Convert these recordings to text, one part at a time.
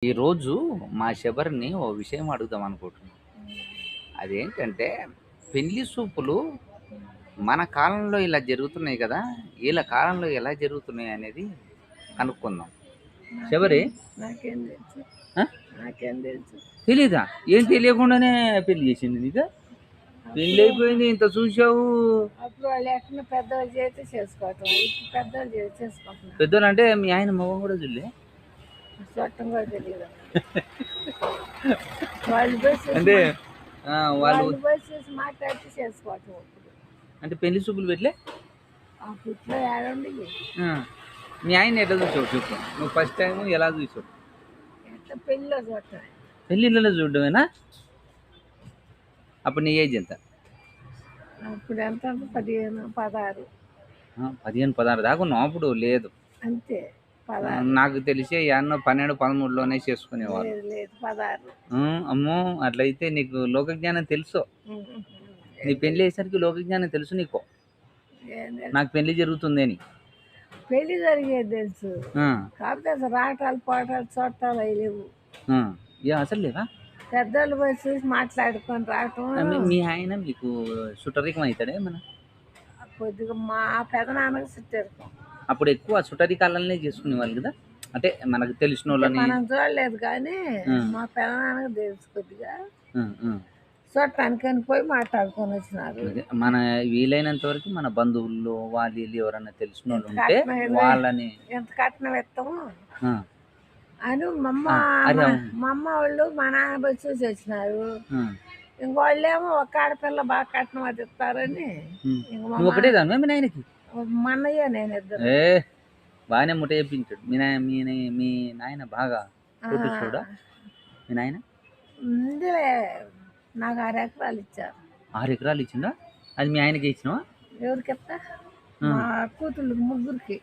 ఈరోజు మా శబరిని ఓ విషయం అడుగుదాం అనుకుంటున్నాను. హ్మ్. అదేంటంటే పెళ్లి సూపులు హ్మ్. మన కాలంలో ఇలా జరుగుతున్నాయి కదా! ఈళ్ళ కాలంలో ఎలా జరుగుతున్నాయి అనేది హ్మ్. కనుక్కుందాం. నాకేం శబరి నాకేం తెలుసు? ఆ! నాకేం తెలుసు? తెలీదా? ఏం తెలియకుండానే పెళ్లి చేసింది నీకు? అప్పుడు పెళ్లయిపోయింది ఇంత చూసావు. అప్పుడు వాళ్ళు ఎక్కడ పెద్దోళ్ళు చేస్తే చేసుకోవటం. ఇప్పుడు పెద్దోళ్ళు చేసుకుంటున్నారు. పెద్దోళ్ళంటే మీ ఆయన మొఖం కూడా చూడలే? చూడటం కూడా తెలియదు. వాళ్ళు పోయి చూసి అంటే వాళ్ళు వాళ్ళు పోయి చూసి మాట్లాడితే చేసుకోవటం ఇప్పుడు. అంటే పెళ్లి సూపులు పెట్టలే? అప్పట్లో ఏడుండి ఆ! మీ ఆయన్ని ఎట్లా చూసావు చెప్పు? నువ్వు ఫస్ట్ టైము ఎలా చూసావు? ఎట్లా పెళ్ళిలో చూడటం. పెళ్ళిళ్ళలో చూడడమేనా? అప్పుడు నీ ఏజ్ ఎంత? అప్పుడు ఎంత 15, 16 15, 16 దాకా ఉన్నావు అప్పుడు? లేదు. అంతే. 16 నాకు తెలిసి యాడనో 12, 13లోనే చేసుకునేవాళ్ళు. లేదు లేదు 16. అమ్మో! అట్లయితే నీకు లోకజ్ఞానం తెలుసు. నీ పెళ్లి అయ్యేసరికి లోకజ్ఞానం తెలుసు నీకు. ఏం తెలుసు? నాకు పెళ్లి జరుగుతుందని. పెళ్లి జరిగేది తెలుసు. ఆ! కాకపోతే అసలు రాటాలు పాటాలు చూట్టాలు అవి లేవు. ఆ! అసలు లేవా? పెద్దోళ్ళు పోయి చూసి మాట్లాడుకొని రావటం మీ ఆయన మీకు సుట్టరికం అయితాడా ఏమన్నా? కొద్దిగా మా పెదనాన్నకి చుట్టారు. అప్పుడు ఎక్కువ సుట్టరికాలనే చేసుకునేవాళ్ళు కదా! అంటే మనకు అంటే తెలిసినోళ్ళని. మనం చూడలేదు కానీ ఆ! మా పెదనాన్నకి తెలుసు కొద్దిగా. ఆ! ఆ! చూడటానికని పోయి మాట్లాడుకొని వచ్చినారు. అదే మన వీలైనంత వరకు మన బంధువుల్లో వాళ్ళు వీళ్ళు ఎవరన్నా తెలిసినోళ్ళు ఎంత ఉంటే కట్నం వాళ్ళని. ఎంత కట్నం ఇస్తాము ఆ! అని అరే మా అవును. మా అమ్మ వాళ్ళు మా నాన్న పోయి చూసి వచ్చినారు. ఆ! ఇంకోళ్ళేమో ఒక ఆడపిల్ల బాగా కట్నం అది ఇస్తారని ఇంక మా నువ్వు ఒకటే దానివా మీ నాయనకి? మా అన్నయ్య నేను ఇద్దరు. ఏ బాగానే ముట్ట చెప్పించాడు మీ నాయన బాగా కోటీశ్వరుడా మీ నాయన? ఉందిలే, నాకు 6 ఎకరాలు ఇచ్చారు. 6 ఎకరాలు ఇచ్చిండా? అది మీ ఆయనకి ఇచ్చినావా? ఎవరికి ఇస్తా? మా కూతుళ్ళు ముగ్గురికి.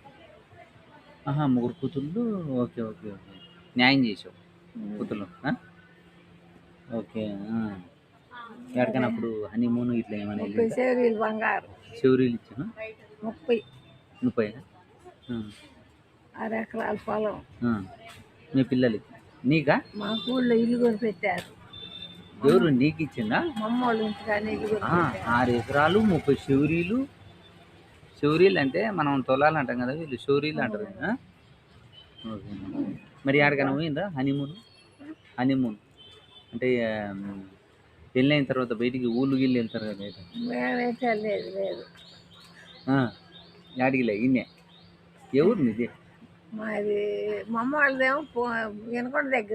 ఆహా, ముగ్గురు కూతుళ్ళు. ఓకే ఓకే ఓకే, న్యాయం చేసావు కూతుళ్ళు. ఓకే. ఎక్కడికైనా అప్పుడు హనీమూన్ ఇట్లా ఏమైనా 30 సేరీలు బంగారు. శివరీలు ఇచ్చాను? 30. 30. 6 ఎకరాల పొలం. మీ పిల్లలకి నీకా? మా ఊళ్ళో ఇల్లు కొని పెట్టారు. ఎవరు నీకు ఇచ్చిందా? మా అమ్మ వాళ్ళ ఇంటికానే ఇల్లు కొని పెట్టారు. 6 ఎకరాలు 30 శివరీలు. శివరీలు అంటే మనం తొలాలు అంటాం కదా, వీళ్ళు శివరీలు అంటారు. ఓకే. మరి ఎక్కడికైనా పోయిందా హనీమూన్? హనీమూన్ అంటే పెళ్ళైన తర్వాత బయటికి ఊళ్ళు గిళ్ళు వెళ్తారు కదా బయట. మేమైతే లేదు లేదు. యాడికి లే ఇన్నే. ఎవరు నీది? మాది మా అమ్మ వాళ్ళదేమో వినకొండ దగ్గర.